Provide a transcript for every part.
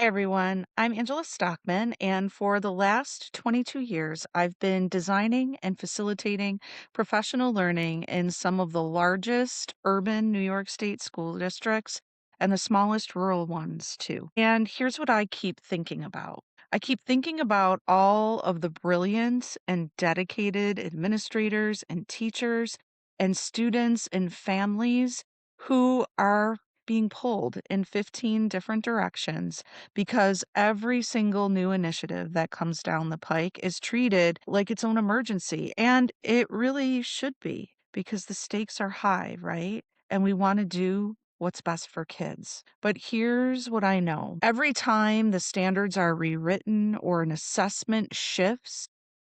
everyone. I'm Angela Stockman, and for the last 22 years, I've been designing and facilitating professional learning in some of the largest urban New York State school districts and the smallest rural ones, too. And here's what I keep thinking about. I keep thinking about all of the brilliant and dedicated administrators and teachers and students and families who are being pulled in 15 different directions because every single new initiative that comes down the pike is treated like its own emergency. And it really should be because the stakes are high, right? And we want to do what's best for kids. But here's what I know. Every time the standards are rewritten or an assessment shifts,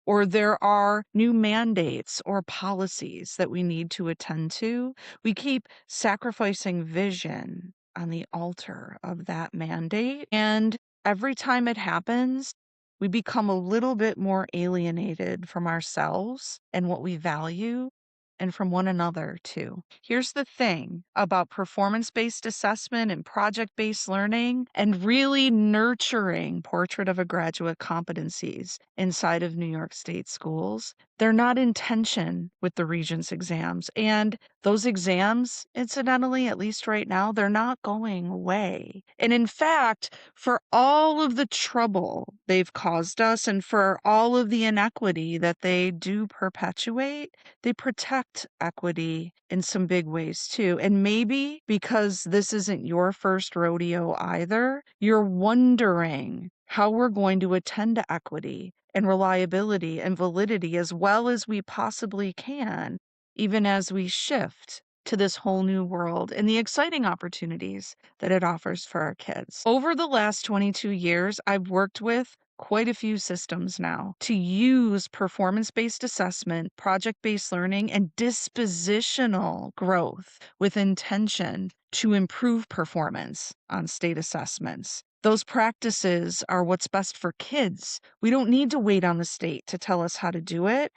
or there are new mandates or policies that we need to attend to, we keep sacrificing vision on the altar of that mandate. And every time it happens, we become a little bit more alienated from ourselves and what we value and from one another, too. Here's the thing about performance based assessment and project based learning and really nurturing portrait of a graduate competencies inside of New York State schools. They're not in tension with the Regents exams. And those exams, incidentally, at least right now, they're not going away. And in fact, for all of the trouble they've caused us and for all of the inequity that they do perpetuate, they protect equity in some big ways too. And maybe because this isn't your first rodeo either, you're wondering how we're going to attend to equity and reliability and validity as well as we possibly can, even as we shift to this whole new world and the exciting opportunities that it offers for our kids. Over the last 22 years, I've worked with quite a few systems now to use performance-based assessment, project-based learning, and dispositional growth with intention to improve performance on state assessments. Those practices are what's best for kids. We don't need to wait on the state to tell us how to do it.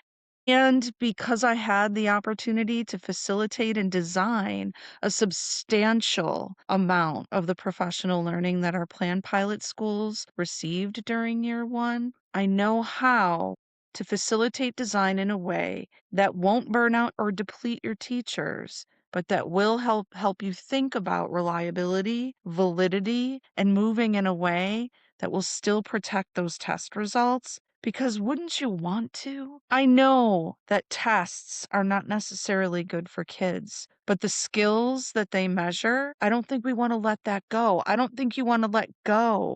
And because I had the opportunity to facilitate and design a substantial amount of the professional learning that our planned pilot schools received during year one, I know how to facilitate design in a way that won't burn out or deplete your teachers, but that will help you think about reliability, validity, and moving in a way that will still protect those test results. Because wouldn't you want to? I know that tests are not necessarily good for kids, but the skills that they measure, I don't think we want to let that go. I don't think you want to let go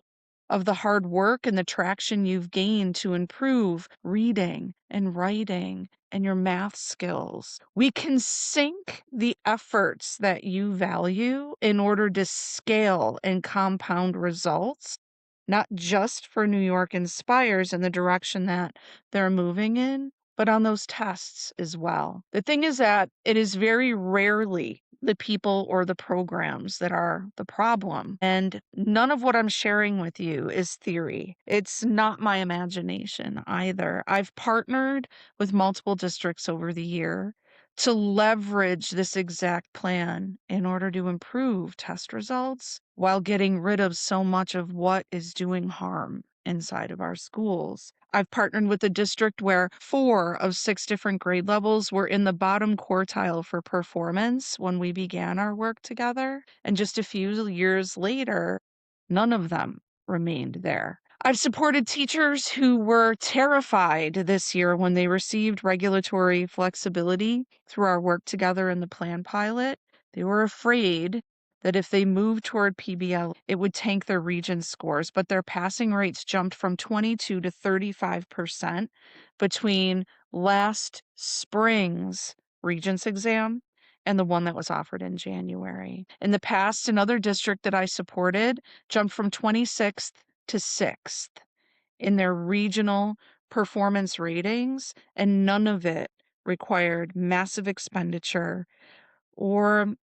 of the hard work and the traction you've gained to improve reading and writing and your math skills. We can sync the efforts that you value in order to scale and compound results, not just for New York Inspires and the direction that they're moving in, but on those tests as well. The thing is that it is very rarely the people or the programs that are the problem. And none of what I'm sharing with you is theory. It's not my imagination either. I've partnered with multiple districts over the year to leverage this exact plan in order to improve test results while getting rid of so much of what is doing harm inside of our schools. I've partnered with a district where 4 of 6 different grade levels were in the bottom quartile for performance when we began our work together. And just a few years later, none of them remained there. I've supported teachers who were terrified this year when they received regulatory flexibility through our work together in the plan pilot. They were afraid that if they moved toward PBL, it would tank their Regents scores, but their passing rates jumped from 22 to 35% between last spring's Regents exam and the one that was offered in January. In the past, another district that I supported jumped from 26th to 6th in their regional performance ratings, and none of it required massive expenditure or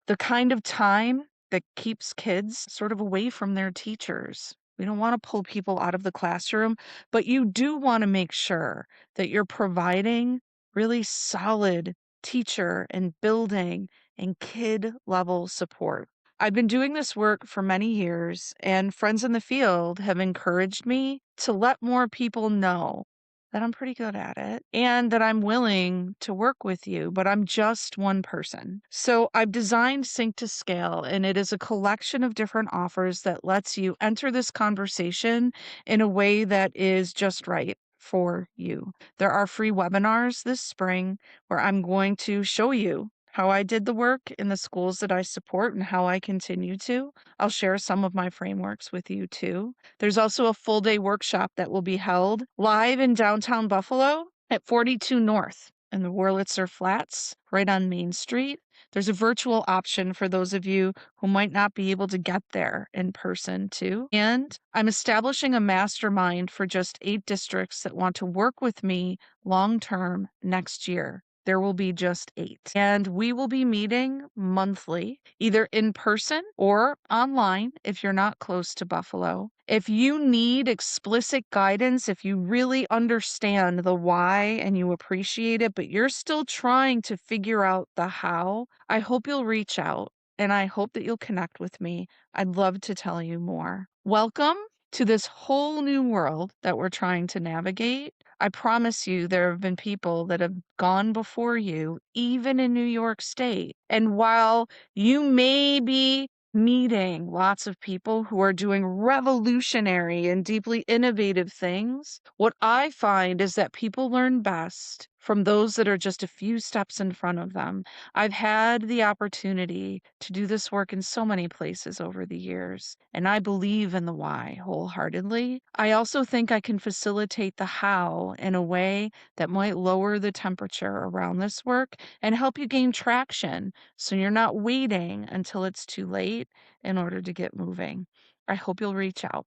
the kind of time that keeps kids sort of away from their teachers. We don't want to pull people out of the classroom, but you do want to make sure that you're providing really solid teacher and building and kid level support. I've been doing this work for many years, and friends in the field have encouraged me to let more people know that I'm pretty good at it and that I'm willing to work with you, but I'm just one person. So I've designed Sync to Scale, and it is a collection of different offers that lets you enter this conversation in a way that is just right for you. There are free webinars this spring where I'm going to show you how I did the work in the schools that I support and how I continue to. I'll share some of my frameworks with you too. There's also a full day workshop that will be held live in downtown Buffalo at 42 North in the Wurlitzer Flats, right on Main Street. There's a virtual option for those of you who might not be able to get there in person too. And I'm establishing a mastermind for just 8 districts that want to work with me long term next year. There will be just 8. And we will be meeting monthly, either in person or online if you're not close to Buffalo. If you need explicit guidance, if you really understand the why and you appreciate it, but you're still trying to figure out the how, I hope you'll reach out and I hope that you'll connect with me. I'd love to tell you more. Welcome to this whole new world that we're trying to navigate. I promise you, there have been people that have gone before you, even in New York State. And while you may be meeting lots of people who are doing revolutionary and deeply innovative things, what I find is that people learn best from those that are just a few steps in front of them. I've had the opportunity to do this work in so many places over the years, and I believe in the why wholeheartedly. I also think I can facilitate the how in a way that might lower the temperature around this work and help you gain traction so you're not waiting until it's too late in order to get moving. I hope you'll reach out.